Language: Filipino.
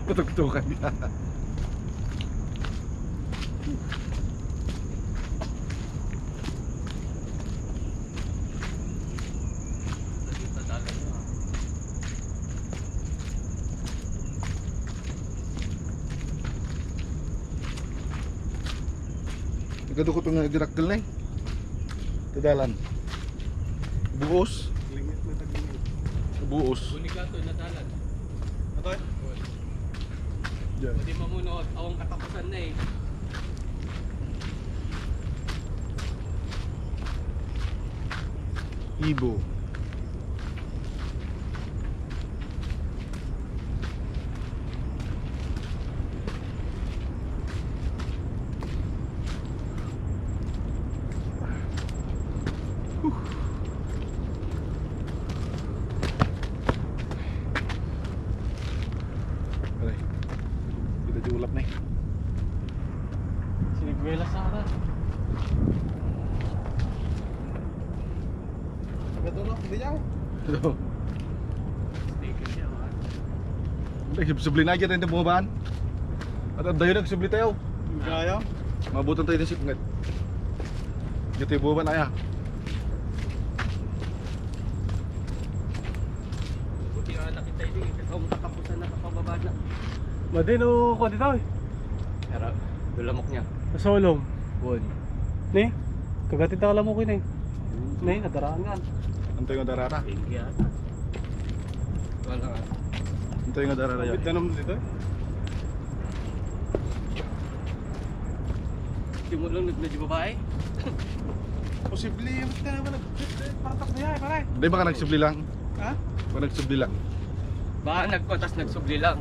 Patugtukan niya. Nagkadukot nga girakdal na eh. Tadalan. Buos. Lingit na taglimit. Buos. Unigato na dalan. Atoy? Diyan. Pwede mamunod. Awang katapusan na eh. Ibo. Aray. Kita julap nih. Sinigwela sa akin. Agad doon, hindi niya ako. Aduh. Sticker siya ha. Hindi, subli na aja tayo bumabaan. At ang dayo nagsubli tayo. Kaya? Mabutan tayo ng sipngat. Dito yung bumabaan na ya. Buti nga nakita ini. Awang katapusan na kapababa na. Madin o ko dito eh. Pero dulamok niya. Nasolong. Won. Ni? Kagatit na alam mo ko ni. Ni, nadaraan nga. Antay nga darara. Tinggi ata. Wala nga. Antay nga darara ya. Kapit na naman dito eh. Di mo lang medyo babae. Posible yung ka naman nagpatak na yan, pare. Hindi baka nagsubli lang. Ha? Baka nagsubli lang. Baka nagpatas nagsubli lang.